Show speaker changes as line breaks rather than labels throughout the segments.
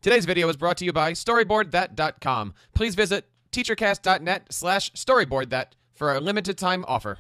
Today's video is brought to you by StoryboardThat.com. Please visit teachercast.net/storyboardthat for a limited time offer.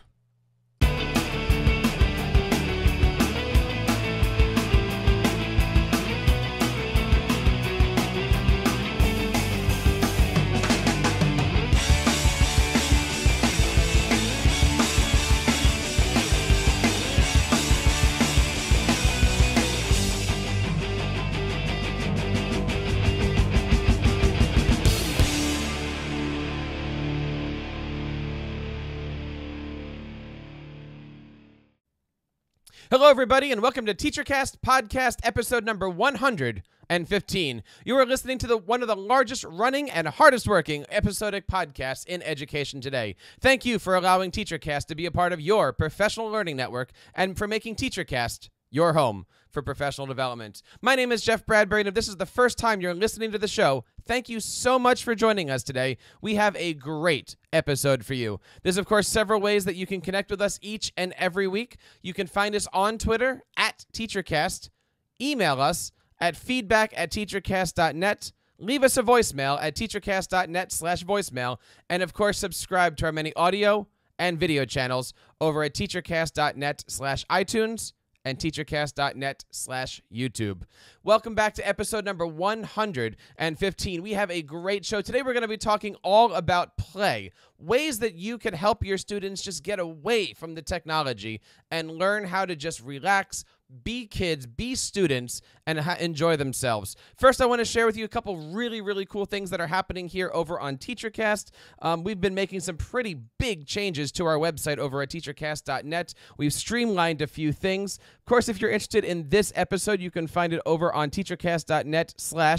Hello, everybody, and welcome to TeacherCast Podcast, episode number 115. You are listening to one of the largest running and hardest working episodic podcasts in education today. Thank you for allowing TeacherCast to be a part of your professional learning network and for making TeacherCast your home for professional development. My name is Jeff Bradbury, and if this is the first time you're listening to the show, thank you so much for joining us today. We have a great episode for you. There's, of course, several ways that you can connect with us each and every week. You can find us on Twitter at TeacherCast, email us at feedback@teachercast.net, leave us a voicemail at teachercast.net/voicemail, and, of course, subscribe to our many audio and video channels over at teachercast.net/iTunes and teachercast.net/YouTube. Welcome back to episode number 115. We have a great show. Today we're going to be talking all about play, ways that you can help your students just get away from the technology and learn how to just relax, be kids, be students, and enjoy themselves. First, I want to share with you a couple really cool things that are happening here over on TeacherCast. We've been making some pretty big changes to our website over at teachercast.net. We've streamlined a few things. Of course, if you're interested in this episode, you can find it over on teachercast.net/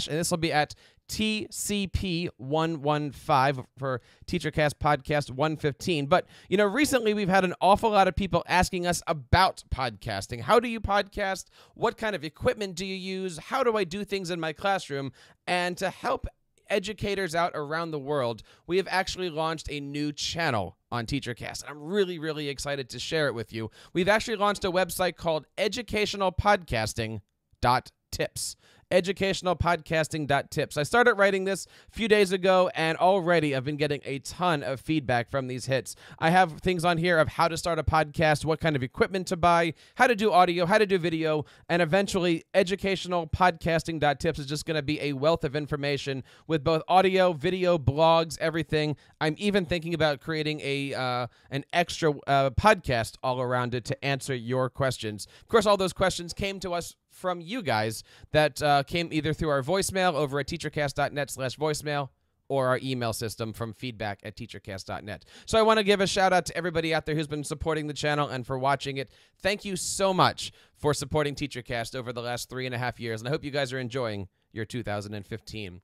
and this will be at TCP115 for TeacherCast Podcast 115. But, you know, recently we've had an awful lot of people asking us about podcasting. How do you podcast? What kind of equipment do you use? How do I do things in my classroom? And to help educators out around the world, we have actually launched a new channel on TeacherCast. I'm really excited to share it with you. We've actually launched a website called educationalpodcasting.tips. educationalpodcasting.tips. I started writing this a few days ago, and already I've been getting a ton of feedback from these hits. I have things on here of how to start a podcast, what kind of equipment to buy, how to do audio, how to do video, and eventually educationalpodcasting.tips is just going to be a wealth of information with both audio, video, blogs, everything. I'm even thinking about creating an extra podcast all around it to answer your questions. Of course, all those questions came to us from you guys that came either through our voicemail over at teachercast.net/voicemail or our email system from feedback@teachercast.net. So I want to give a shout out to everybody out there who's been supporting the channel and for watching it. Thank you so much for supporting TeacherCast over the last 3.5 years, and I hope you guys are enjoying your 2015.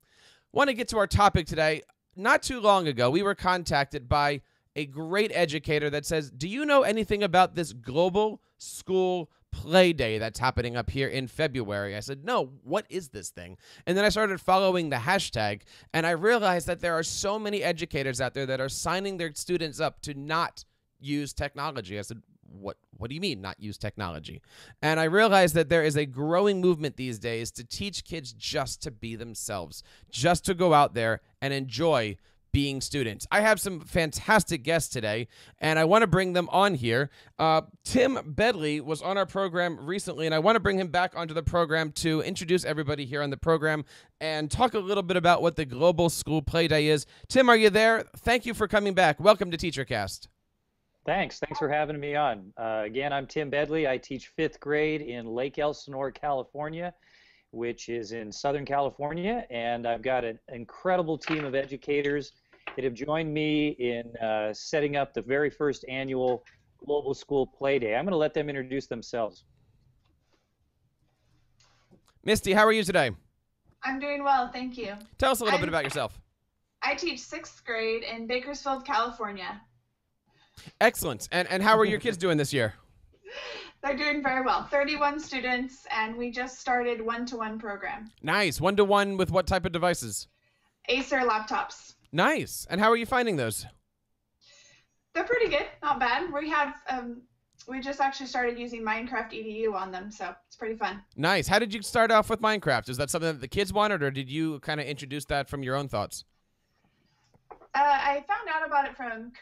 Want to get to our topic today. Not too long ago, we were contacted by a great educator that says, do you know anything about this global school play day that's happening up here in February? I said, no, what is this thing? And then I started following the hashtag, and I realized that there are so many educators out there that are signing their students up to not use technology. I said, what do you mean not use technology? And I realized that there is a growing movement these days to teach kids just to be themselves, just to go out there and enjoy being students. I have some fantastic guests today, and I want to bring them on here. Tim Bedley was on our program recently, and I want to bring him back onto the program to introduce everybody here on the program and talk a little bit about what the Global School Play Day is. Tim, are you there? Thank you for coming back. Welcome to TeacherCast.
Thanks for having me on. Again, I'm Tim Bedley. I teach 5th grade in Lake Elsinore, California, which is in Southern California, and I've got an incredible team of educators that have joined me in setting up the very first annual Global School Play Day. I'm going to let them introduce themselves.
Misty, how are you today?
I'm doing well, thank you.
Tell us a little bit about yourself.
I teach 6th grade in Bakersfield, California.
Excellent. And how are your kids doing this year?
They're doing very well. 31 students, and we just started one-to-one program.
Nice. One-to-one with what type of devices?
Acer laptops.
Nice. And how are you finding those?
They're pretty good, not bad. We have we just actually started using Minecraft EDU on them, so it's pretty fun.
Nice. How did you start off with Minecraft? Is that something that the kids wanted, or did you kind of introduce that from your own thoughts?
I found out about it from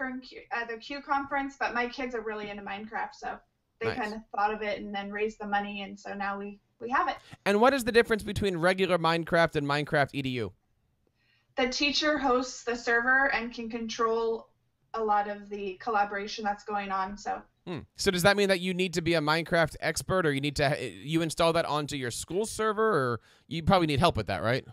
the Q conference, but my kids are really into Minecraft, so they
Nice.
kind of thought of it and then raised the money, and so now we have it.
And what is the difference between regular Minecraft and Minecraft EDU?
The teacher hosts the server and can control a lot of the collaboration that's going on. So.
So does that mean that you need to be a Minecraft expert, or you install that onto your school server, or you probably need help with that, right?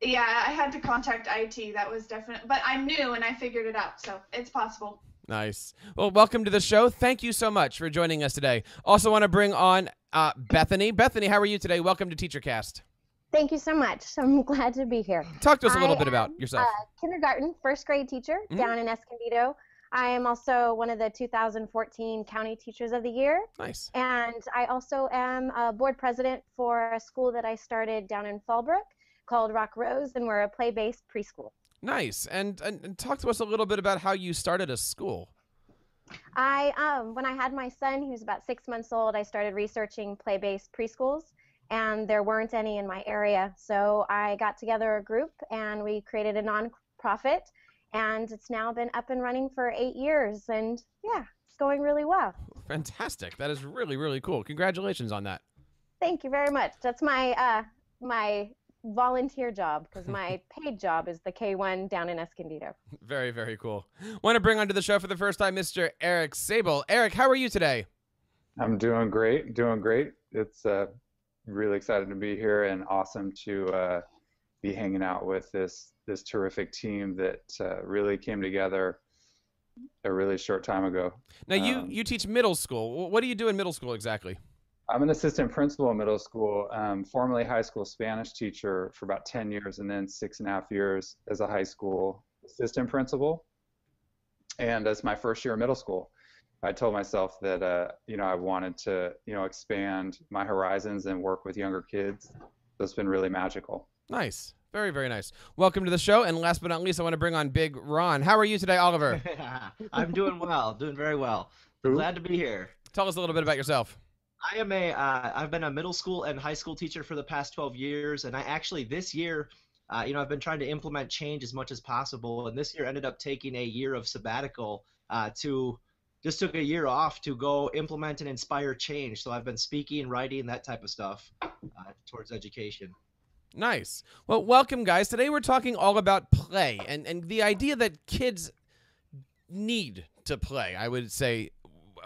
Yeah, I had to contact IT. That was definite, but I'm new and I figured it out, so it's possible.
Nice. Well, welcome to the show. Thank you so much for joining us today. Also want to bring on Bethany. Bethany, how are you today? Welcome to TeacherCast.
Thank you so much. I'm glad to be here.
Talk to us a little bit about yourself.
Kindergarten, first grade teacher down in Escondido. I am also one of the 2014 County Teachers of the Year.
Nice.
And I also am a board president for a school that I started down in Fallbrook called Rock Rose, and we're a play-based preschool.
Nice. And talk to us a little bit about how you started a school.
When I had my son, he was about 6 months old, I started researching play-based preschools, and there weren't any in my area. So I got together a group, and we created a nonprofit, and it's now been up and running for 8 years, and yeah, it's going really well.
Fantastic. That is really, really cool. Congratulations on that.
Thank you very much. That's my my volunteer job, because my paid job is the K1 down in Escondido.
Very, very cool. Want to bring onto the show for the first time Mr. Eric Sable. Eric, how are you today?
I'm doing great, doing great. It's really excited to be here and awesome to be hanging out with this terrific team that really came together a really short time ago.
Now, you teach middle school. What do you do in middle school exactly?
I'm an assistant principal in middle school, formerly high school Spanish teacher for about 10 years, and then 6.5 years as a high school assistant principal. And as my first year in middle school, I told myself that I wanted to expand my horizons and work with younger kids. So it's been really magical.
Nice. Very, very nice. Welcome to the show. And last but not least, I want to bring on Big Ron. How are you today, Oliver?
I'm doing well, doing very well. Glad to be here.
Tell us a little bit about yourself.
I am I've been a middle school and high school teacher for the past 12 years, and I actually this year, I've been trying to implement change as much as possible, and this year ended up taking a year of sabbatical just took a year off to go implement and inspire change. So I've been speaking, writing, that type of stuff towards education.
Nice. Well, welcome, guys. Today we're talking all about play and the idea that kids need to play, I would say,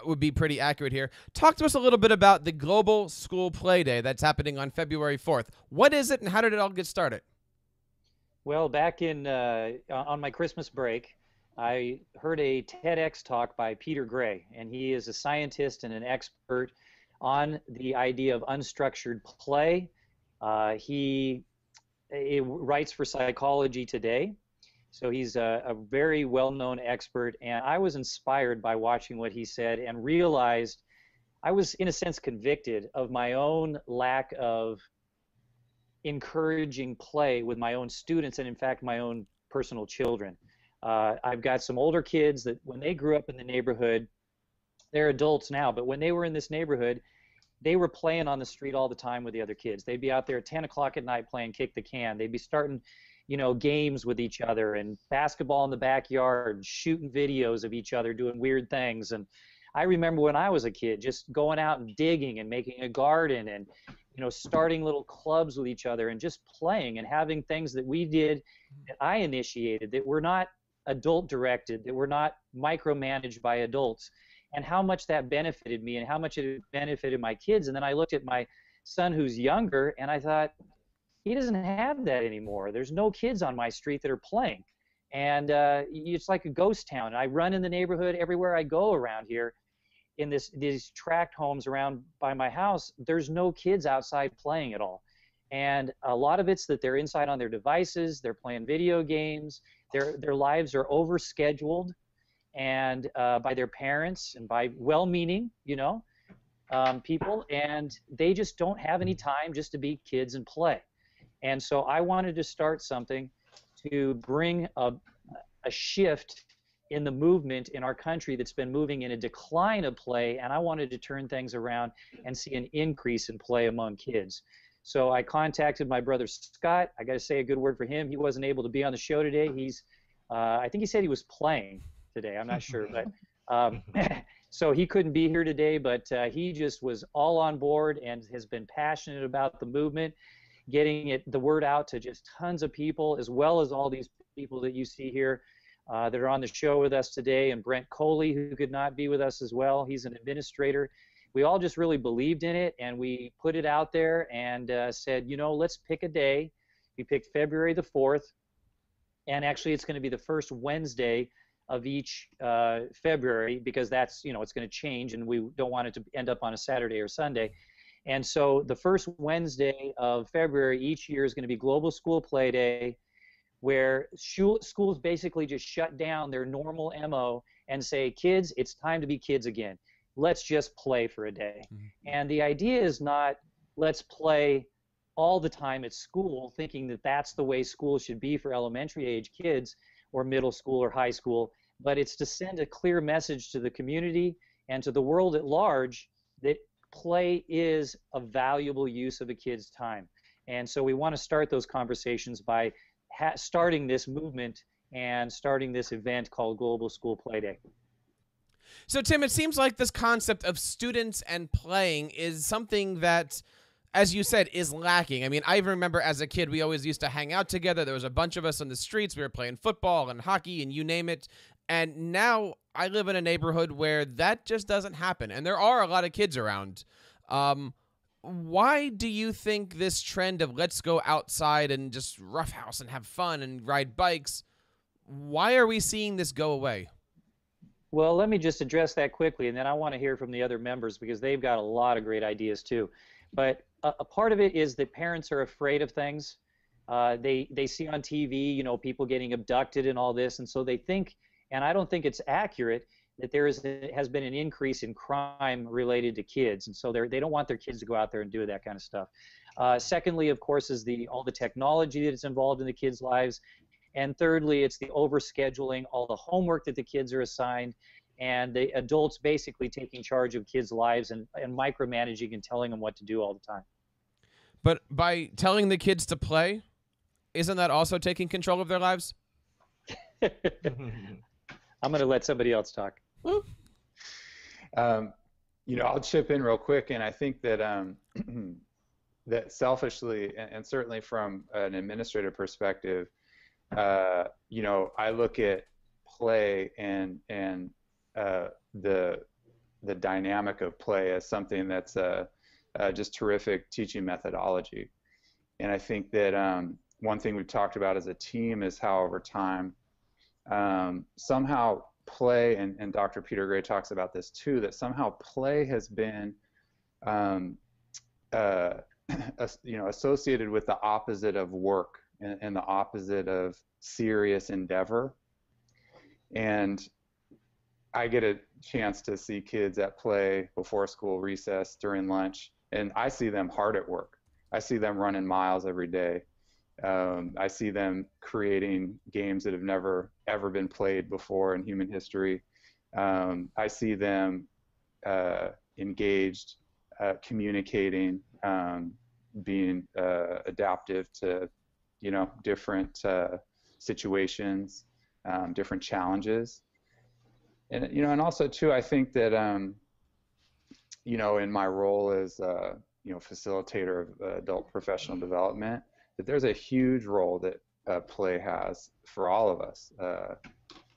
would be pretty accurate here. Talk to us a little bit about the Global School Play Day that's happening on February 4th. What is it, and how did it all get started?
Well, back on my Christmas break, I heard a TEDx talk by Peter Gray, and he is a scientist and an expert on the idea of unstructured play. He writes for Psychology Today, so he's a very well-known expert, and I was inspired by watching what he said and realized I was, in a sense, convicted of my own lack of encouraging play with my own students and, in fact, my own personal children. I've got some older kids that when they grew up in the neighborhood, they're adults now, but when they were in this neighborhood, they were playing on the street all the time with the other kids. They'd be out there at 10 o'clock at night playing kick the can. They'd be starting, games with each other and basketball in the backyard, shooting videos of each other doing weird things. And I remember when I was a kid just going out and digging and making a garden and, starting little clubs with each other and just playing and having things that we did that I initiated that were not adult directed, that were not micromanaged by adults, and how much that benefited me and how much it benefited my kids. And then I looked at my son who's younger and I thought, he doesn't have that anymore. There's no kids on my street that are playing. And it's like a ghost town. And I run in the neighborhood everywhere I go around here in these tract homes around by my house. There's no kids outside playing at all. And a lot of it's that they're inside on their devices, they're playing video games, their lives are overscheduled and by their parents and by well-meaning, people, and they just don't have any time just to be kids and play. And so I wanted to start something to bring a shift in the movement in our country that's been moving in a decline of play, and I wanted to turn things around and see an increase in play among kids. So I contacted my brother Scott. I got to say a good word for him. He wasn't able to be on the show today. I think he said he was playing today. I'm not sure, but so he couldn't be here today. But he just was all on board and has been passionate about the movement, getting the word out to just tons of people, as well as all these people that you see here that are on the show with us today, and Brent Coley, who could not be with us as well. He's an administrator. We all just really believed in it, and we put it out there and said, let's pick a day. We picked February the 4th, and actually it's going to be the first Wednesday of each February, because that's, it's going to change, and we don't want it to end up on a Saturday or Sunday. And so the first Wednesday of February each year is going to be Global School Play Day, where schools basically just shut down their normal MO and say, kids, it's time to be kids again. Let's just play for a day. Mm-hmm. And the idea is not let's play all the time at school, thinking that that's the way school should be for elementary age kids or middle school or high school, but it's to send a clear message to the community and to the world at large that play is a valuable use of a kid's time. And so we want to start those conversations by starting this movement and starting this event called Global School Play Day.
So, Tim, it seems like this concept of students and playing is something that, as you said, is lacking. I mean, I remember as a kid, we always used to hang out together. There was a bunch of us on the streets. We were playing football and hockey and you name it. And now I live in a neighborhood where that just doesn't happen. And there are a lot of kids around. Why do you think this trend of let's go outside and just roughhouse and have fun and ride bikes, why are we seeing this go away?
Well, let me just address that quickly, and then I want to hear from the other members because they've got a lot of great ideas too. But a part of it is that parents are afraid of things. They see on TV, people getting abducted and all this, and so they think, and I don't think it's accurate, that there has been an increase in crime related to kids, and so they don't want their kids to go out there and do that kind of stuff. Secondly, of course, is all the technology that's involved in the kids' lives. And thirdly, it's the overscheduling, all the homework that the kids are assigned, and the adults basically taking charge of kids' lives and micromanaging and telling them what to do all the time.
But by telling the kids to play, isn't that also taking control of their lives?
I'm going to let somebody else talk.
I'll chip in real quick, and I think that that selfishly, and certainly from an administrative perspective, I look at play and the dynamic of play as something that's just terrific teaching methodology. And I think that one thing we've talked about as a team is how over time somehow play, and Dr. Peter Gray talks about this too, that somehow play has been associated with the opposite of work and the opposite of serious endeavor. And I get a chance to see kids at play before school, recess, during lunch, and I see them hard at work. I see them running miles every day. I see them creating games that have never, ever been played before in human history. I see them engaged, communicating, being adaptive to different situations, different challenges. And also too, I think that in my role as facilitator of adult professional development, that there's a huge role that play has for all of us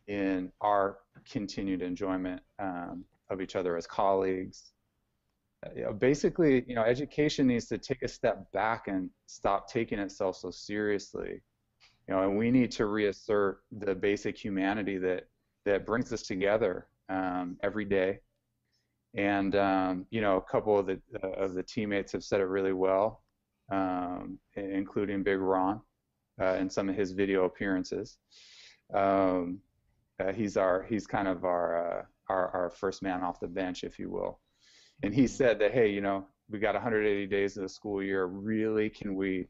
in our continued enjoyment of each other as colleagues. Basically, education needs to take a step back and stop taking itself so seriously. And we need to reassert the basic humanity that brings us together every day. And a couple of the teammates have said it really well, including Big Ron in some of his video appearances. He's kind of our first man off the bench, if you will. And he said that, hey, we got 180 days of the school year. Really, can we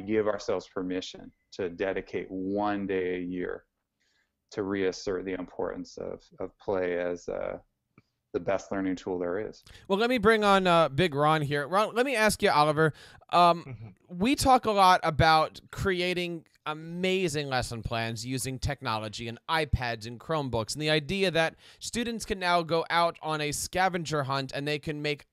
give ourselves permission to dedicate one day a year to reassert the importance of play as the best learning tool there is.
Well, let me bring on Big Ron here. Ron, let me ask you, Oliver. We talk a lot about creating amazing lesson plans using technology and iPads and Chromebooks, and the idea that students can now go out on a scavenger hunt and they can make,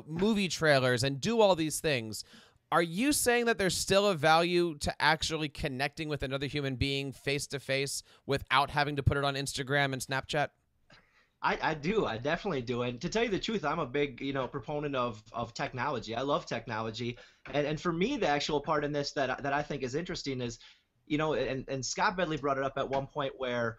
movie trailers and do all these things. Are you saying that there's still a value to actually connecting with another human being face to face without having to put it on Instagram and Snapchat?
I do. I definitely do. And to tell you the truth, I'm a big, proponent of technology. I love technology. And for me, the actual part in this that I think is interesting is, and Scott Bedley brought it up at one point where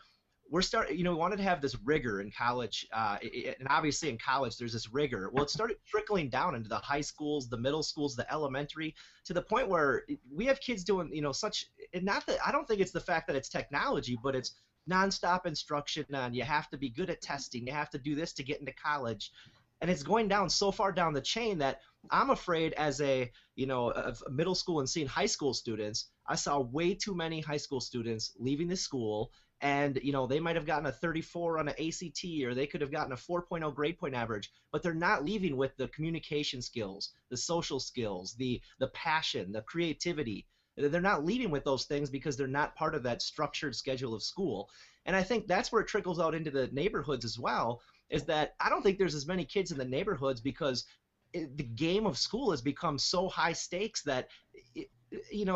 we wanted to have this rigor in college. And obviously in college, there's this rigor. Well, it started trickling down into the high schools, the middle schools, the elementary, to the point where we have kids doing, and not that, I don't think it's the fact that it's technology, but it's nonstop instruction on you have to be good at testing, you have to do this to get into college, and it's going down so far down the chain that I'm afraid as a middle school and seeing high school students, I saw way too many high school students leaving the school, and they might have gotten a 34 on an ACT, or they could have gotten a 4.0 grade point average, but they're not leaving with the communication skills, the social skills, the passion, the creativity. They're not leaving with those things because they're not part of that structured schedule of school. And I think that's where it trickles out into the neighborhoods as well, is that I don't think there's as many kids in the neighborhoods because the game of school has become so high stakes that,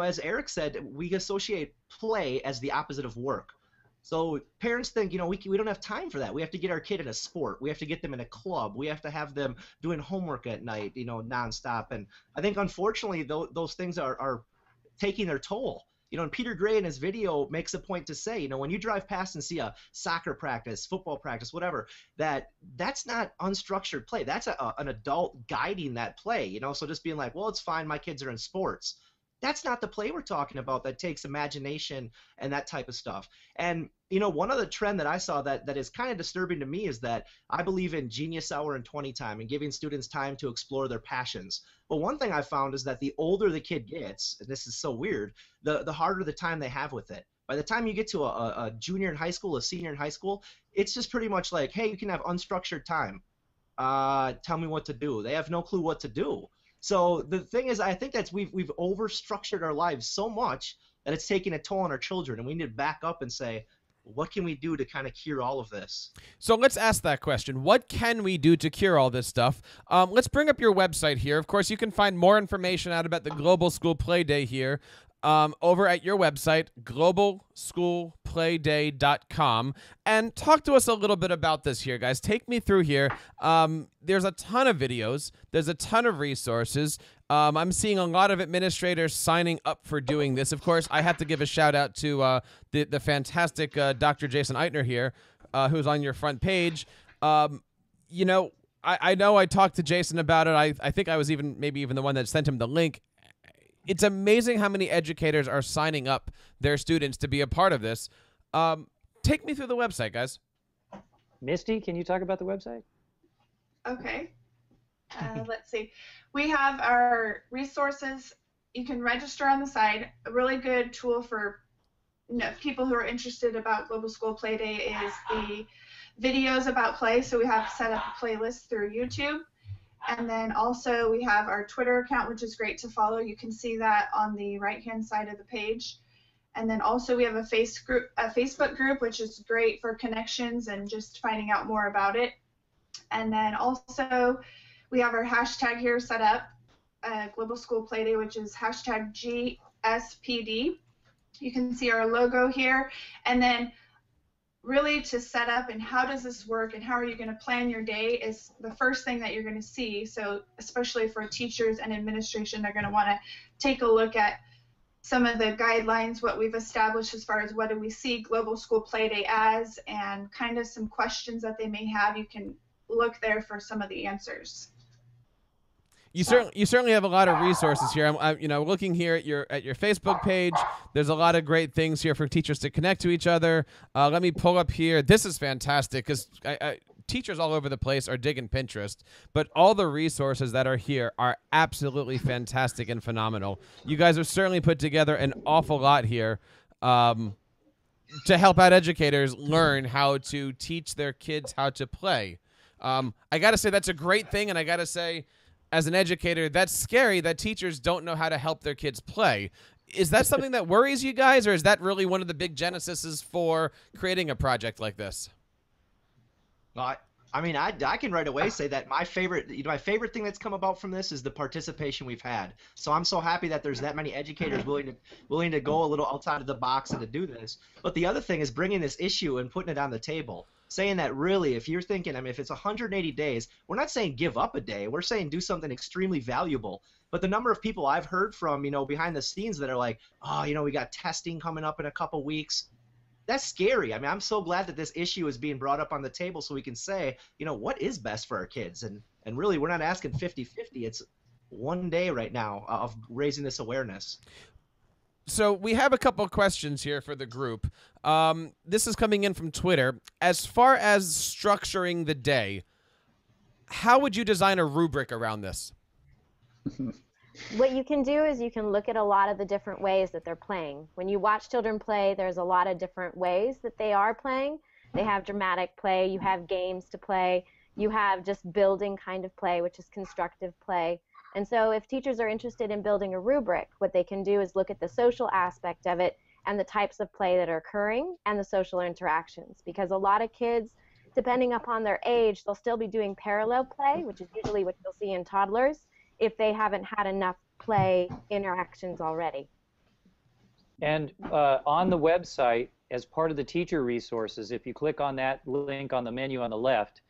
as Eric said, we associate play as the opposite of work. So parents think, we don't have time for that. We have to get our kid in a sport. We have to get them in a club. We have to have them doing homework at night, nonstop. And I think, unfortunately, those things are taking their toll. And Peter Gray in his video makes a point to say, when you drive past and see a soccer practice, football practice, whatever, that's not unstructured play. That's an adult guiding that play, So just being like, well, it's fine, my kids are in sports. That's not the play we're talking about that takes imagination and that type of stuff. And, one other trend that I saw that is kind of disturbing to me is that I believe in genius hour and 20 time and giving students time to explore their passions. But one thing I found is that the older the kid gets, and this is so weird, the harder the time they have with it. By the time you get to a junior in high school, a senior in high school, it's just pretty much like, hey, you can have unstructured time. Tell me what to do. They have no clue what to do. So the thing is, I think that's we've over-structured our lives so much that it's taking a toll on our children, and we need to back up and say, what can we do to kind of cure all of this?
So let's ask that question. What can we do to cure all this stuff? Let's bring up your website here. Of course, you can find more information out about the Global School Play Day here over at your website, globalschoolplayday.com. And talk to us a little bit about this here, guys. Take me through here. There's a ton of videos. There's a ton of resources. I'm seeing a lot of administrators signing up for doing this. Of course, I have to give a shout out to the fantastic Dr. Jason Eitner here, who's on your front page. I know I talked to Jason about it. I think I was maybe even the one that sent him the link. It's amazing how many educators are signing up their students to be a part of this. Take me through the website, guys.
Misty, can you talk about the website?
Okay. Let's see. We have our resources. You can register on the site. A really good tool for people who are interested about Global School Play Day is the videos about play. So we have set up a playlist through YouTube. And then also we have our Twitter account, which is great to follow. You can see that on the right-hand side of the page. And then also we have a Facebook group, which is great for connections and just finding out more about it. And then also we have our hashtag here set up, Global School Play Day, which is hashtag GSPD. You can see our logo here. And then really to set up and how does this work and how are you going to plan your day is the first thing that you're going to see. So especially for teachers and administration, they're going to want to take a look at some of the guidelines, what we've established as far as what do we see Global School Play Day as, and kind of some questions that they may have. You can look there for some of the answers.
You certainly have a lot of resources here. I'm looking here at your Facebook page. There's a lot of great things here for teachers to connect to each other. Let me pull up here. This is fantastic because teachers all over the place are digging Pinterest, but all the resources that are here are absolutely fantastic and phenomenal. You guys have certainly put together an awful lot here. to help out educators learn how to teach their kids how to play. I got to say that's a great thing, and I got to say, as an educator, that's scary that teachers don't know how to help their kids play. Is that something that worries you guys, or is that really one of the big genesises for creating a project like this?
Well, I mean, I can right away say that my favorite thing that's come about from this is the participation we've had. So I'm so happy that there's that many educators willing to go a little outside of the box and to do this. But the other thing is bringing this issue and putting it on the table, saying that really, if you're thinking, I mean, if it's 180 days, we're not saying give up a day. We're saying do something extremely valuable. But the number of people I've heard from, behind the scenes that are like, oh, we got testing coming up in a couple weeks. That's scary. I mean, I'm so glad that this issue is being brought up on the table so we can say, what is best for our kids? And really, we're not asking 50-50. It's one day right now of raising this awareness.
So we have a couple of questions here for the group. This is coming in from Twitter. As far as structuring the day, how would you design a rubric around this?
What you can do is you can look at a lot of the different ways that they're playing. When you watch children play, there's a lot of different ways that they are playing. They have dramatic play, you have games to play, you have just building kind of play, which is constructive play. And so if teachers are interested in building a rubric, what they can do is look at the social aspect of it and the types of play that are occurring and the social interactions. Because a lot of kids, depending upon their age, they'll still be doing parallel play, which is usually what you'll see in toddlers, if they haven't had enough play interactions already.
And on the website, as part of the teacher resources, if you click on that link on the menu on the left,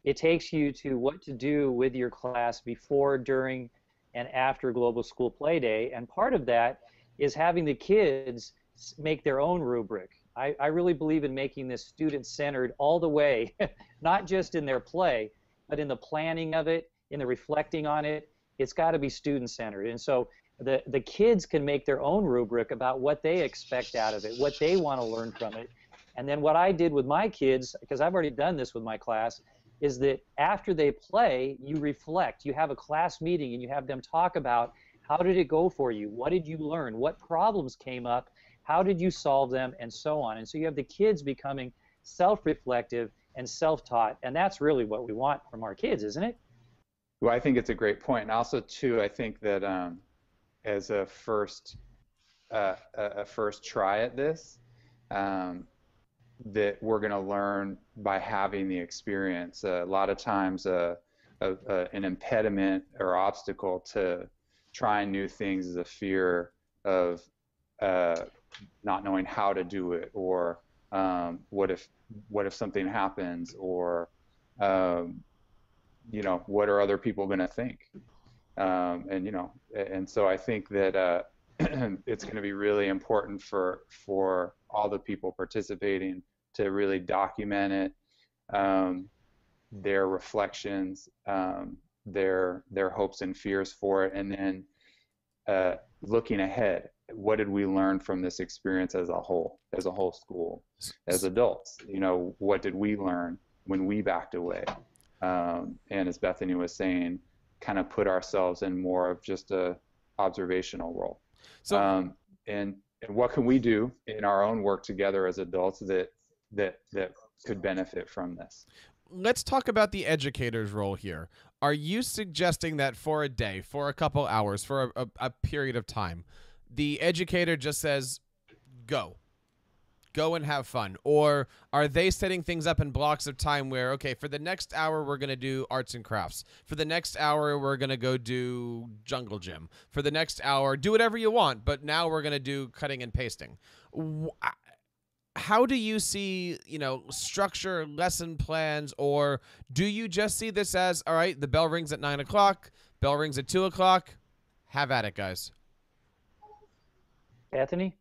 it takes you to what to do with your class before, during, and after Global School Play Day. And part of that is having the kids make their own rubric. I really believe in making this student-centered all the way, not just in their play, but in the planning of it, in the reflecting on it. It's got to be student-centered. And so the kids can make their own rubric about what they expect out of it, what they want to learn from it. And then what I did with my kids, because I've already done this with my class, is that after they play, you reflect. You have a class meeting and you have them talk about how did it go for you? What did you learn? What problems came up? How did you solve them? And so on. And so you have the kids becoming self-reflective and self-taught. And that's really what we want from our kids, isn't it?
Well, I think it's a great point. And also, too, I think that as a first try at this, that we're going to learn by having the experience. A lot of times an impediment or obstacle to trying new things is a fear of not knowing how to do it, or what if something happens, or what are other people going to think? And so I think that it's going to be really important for all the people participating to really document it, their reflections, their hopes and fears for it, and then looking ahead. What did we learn from this experience as a whole school, as adults? What did we learn when we backed away? And as Bethany was saying, kind of put ourselves in more of just a observational role. So, and what can we do in our own work together as adults that could benefit from this?
Let's talk about the educator's role here. Are you suggesting that for a day, for a couple hours, for a period of time, the educator just says, go and have fun? Or are they setting things up in blocks of time where, okay, for the next hour, we're going to do arts and crafts. For the next hour, we're going to go do jungle gym. For the next hour, do whatever you want, but now we're going to do cutting and pasting. How do you see, structure, lesson plans, or do you just see this as, all right, the bell rings at 9 o'clock, bell rings at 2 o'clock, have at it, guys?
Bethany?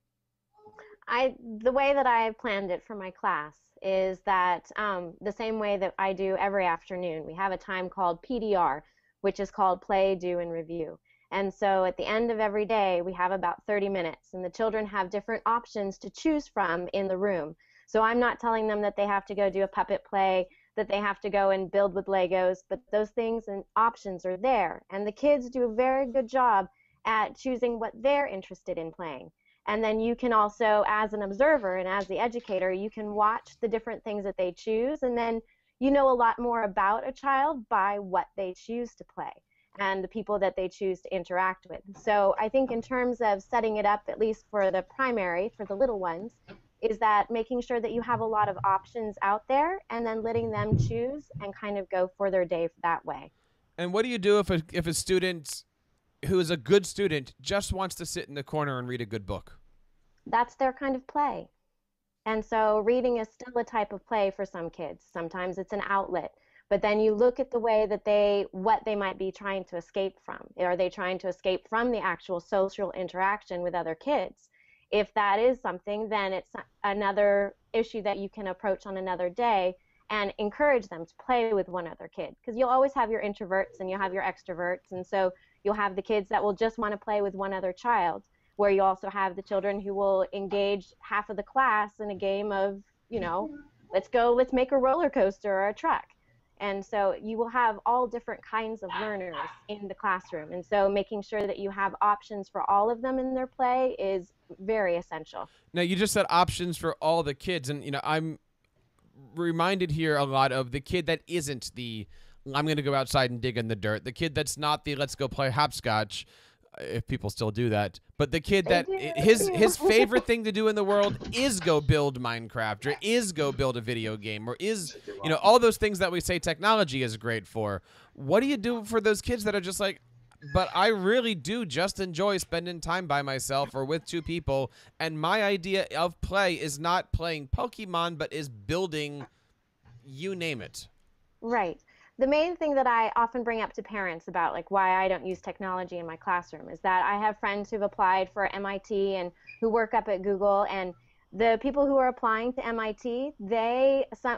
The way that I planned it for my class is that the same way that I do every afternoon. We have a time called PDR, which is called Play, Do, and Review. And so at the end of every day, we have about 30 minutes, and the children have different options to choose from in the room. So I'm not telling them that they have to go do a puppet play, that they have to go and build with Legos, but those things and options are there. And the kids do a very good job at choosing what they're interested in playing. And then you can also, as an observer and as the educator, you can watch the different things that they choose, and then you know a lot more about a child by what they choose to play and the people that they choose to interact with. So I think in terms of setting it up, at least for the primary, for the little ones, is that making sure that you have a lot of options out there and then letting them choose and kind of go for their day that way.
And what do you do if a student who is a good student just wants to sit in the corner and read a good book?
That's their kind of play. And so reading is still a type of play for some kids. Sometimes it's an outlet. But then you look at the way that what they might be trying to escape from. Are they trying to escape from the actual social interaction with other kids? If that is something, then it's another issue that you can approach on another day and encourage them to play with one other kid. Because you'll always have your introverts and you'll have your extroverts. And so you'll have the kids that will just want to play with one other child, where you also have the children who will engage half of the class in a game of, let's make a roller coaster or a truck. And so you will have all different kinds of learners in the classroom. And so making sure that you have options for all of them in their play is very essential.
Now, you just said options for all the kids. And, I'm reminded here a lot of the kid that isn't the, I'm going to go outside and dig in the dirt. The kid that's not the, let's go play hopscotch, if people still do that. But the kid that his favorite thing to do in the world is go build Minecraft, or is go build a video game, or is, all those things that we say technology is great for. What do you do for those kids that are just like, but I really do just enjoy spending time by myself or with two people, and my idea of play is not playing Pokemon, but is building, you name it.
Right. The main thing that I often bring up to parents about why I don't use technology in my classroom is that I have friends who've applied for MIT and who work up at Google, and the people who are applying to MIT,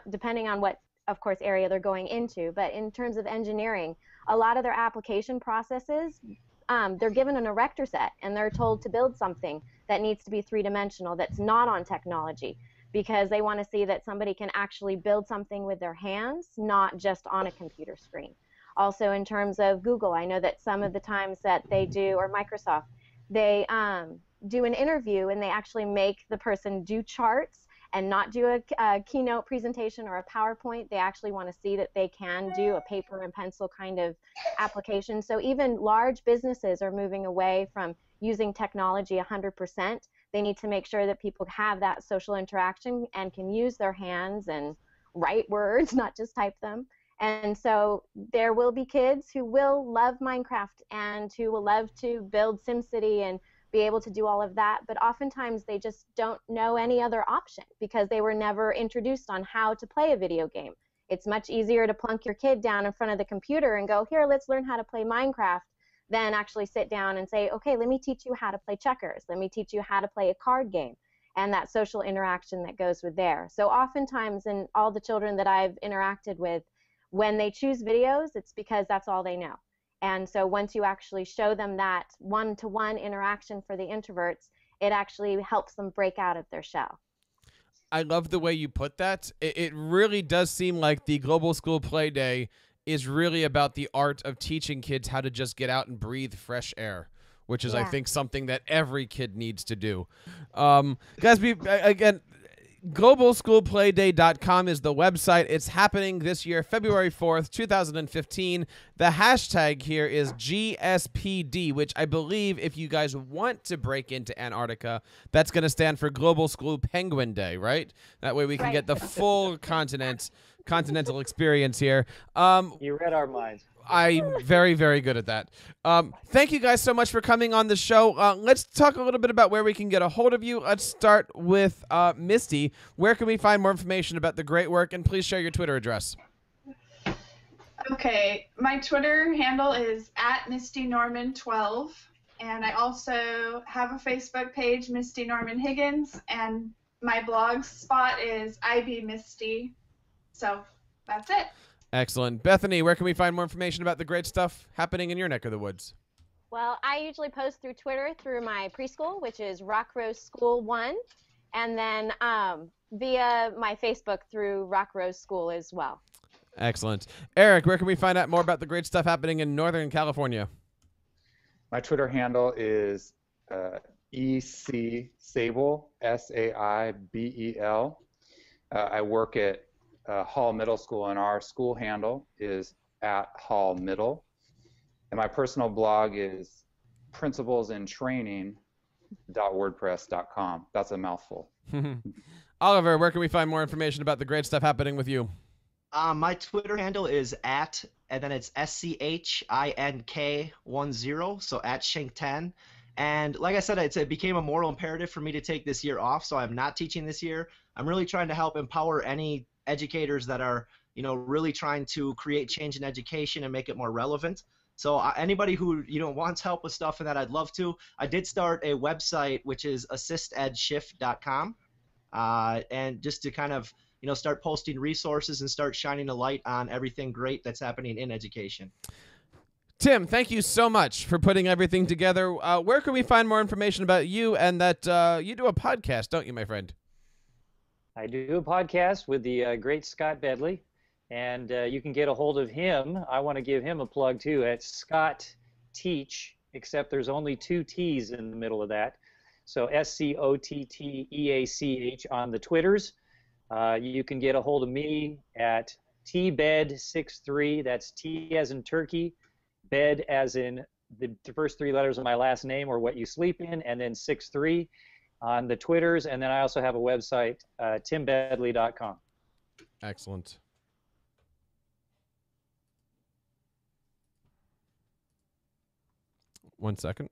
depending on what, of course, area they're going into, but in terms of engineering, a lot of their application processes, they're given an erector set and they're told to build something that needs to be three-dimensional that's not on technology, because they want to see that somebody can actually build something with their hands, not just on a computer screen. Also, in terms of Google, I know that some of the times that they do, or Microsoft, they do an interview and they actually make the person do charts and not do a keynote presentation or a PowerPoint. They actually want to see that they can do a paper and pencil kind of application. So even large businesses are moving away from using technology 100%. They need to make sure that people have that social interaction and can use their hands and write words, not just type them. And so there will be kids who will love Minecraft and who will love to build SimCity and be able to do all of that, but oftentimes they just don't know any other option because they were never introduced on how to play a video game. It's much easier to plunk your kid down in front of the computer and go, here, let's learn how to play Minecraft, than actually sit down and say, okay, let me teach you how to play checkers. Let me teach you how to play a card game, and that social interaction that goes with there. So oftentimes in all the children that I've interacted with, when they choose videos, it's because that's all they know. And so once you actually show them that one-to-one interaction for the introverts, it actually helps them break out of their shell.
I love the way you put that. It really does seem like the Global School Play Day is really about the art of teaching kids how to just get out and breathe fresh air, which is, I think, something that every kid needs to do. Guys, again, globalschoolplayday.com is the website. It's happening this year, February 4th, 2015. The hashtag here is GSPD, which I believe if you guys want to break into Antarctica, that's going to stand for Global School Penguin Day, right? That way we can get the full continental experience here.
You read our minds.
I'm very, very good at that. Thank you guys so much for coming on the show. Let's talk a little bit about where we can get a hold of you. Let's start with Misty. Where can we find more information about the great work? And please share your Twitter address.
Okay, my Twitter handle is @MistyNorman12, and I also have a Facebook page, Misty Norman Higgins, and my blog spot is IBMisty. So that's it.
Excellent. Bethany, where can we find more information about the great stuff happening in your neck of the woods?
Well, I usually post through Twitter through my preschool, which is Rockrose School 1, and then via my Facebook through Rockrose School as well.
Excellent. Eric, where can we find out more about the great stuff happening in Northern California?
My Twitter handle is Sable, Saibel. I work at Hall Middle School, and our school handle is @HallMiddle. And my personal blog is principlesintraining.wordpress.com. That's a mouthful.
Oliver, where can we find more information about the great stuff happening with you?
My Twitter handle is and then it's SCHINK10, so @Shink10. And like I said, it became a moral imperative for me to take this year off, so I'm not teaching this year. I'm really trying to help empower any educators that are, really trying to create change in education and make it more relevant. So anybody who wants help with stuff and that, I'd love to. I did start a website which is assistedshift.com, and just to kind of start posting resources and start shining a light on everything great that's happening in education.
Tim, thank you so much for putting everything together. Where can we find more information about you and that you do a podcast, don't you, my friend?
I do a podcast with the great Scott Bedley, and you can get a hold of him. I want to give him a plug too at Scott Teach, except there's only 2 T's in the middle of that. So SCOTTEACH on the Twitters. You can get a hold of me at tbed63. That's T as in turkey, bed as in the first 3 letters of my last name or what you sleep in, and then 63 on the Twitters. And then I also have a website, timbedley.com.
Excellent. One second.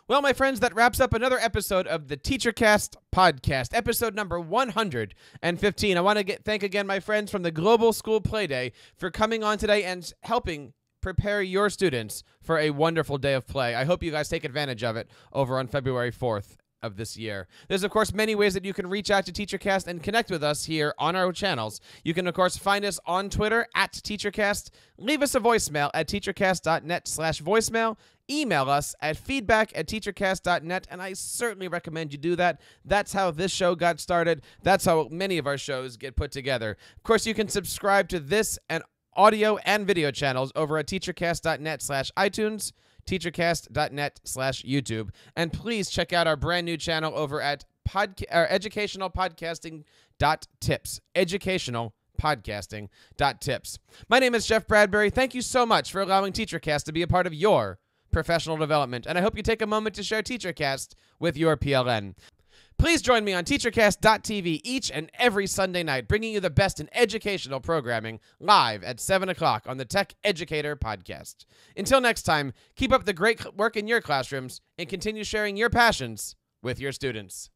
Well, my friends, that wraps up another episode of the TeacherCast podcast, episode number 115. I want to thank again my friends from the Global School Playday for coming on today and helping prepare your students for a wonderful day of play. I hope you guys take advantage of it over on February 4th of this year. There's, of course, many ways that you can reach out to TeacherCast and connect with us here on our channels. You can, of course, find us on Twitter @TeacherCast. Leave us a voicemail at teachercast.net/voicemail. Email us at feedback@teachercast.net, and I certainly recommend you do that. That's how this show got started. That's how many of our shows get put together. Of course, you can subscribe to this and audio and video channels over at teachercast.net/iTunes, teachercast.net/YouTube. And please check out our brand new channel over at educationalpodcasting.tips. Educationalpodcasting.tips. My name is Jeff Bradbury. Thank you so much for allowing TeacherCast to be a part of your professional development, and I hope you take a moment to share TeacherCast with your PLN. Please join me on teachercast.tv each and every Sunday night, bringing you the best in educational programming live at 7 o'clock on the Tech Educator podcast. Until next time, keep up the great work in your classrooms and continue sharing your passions with your students.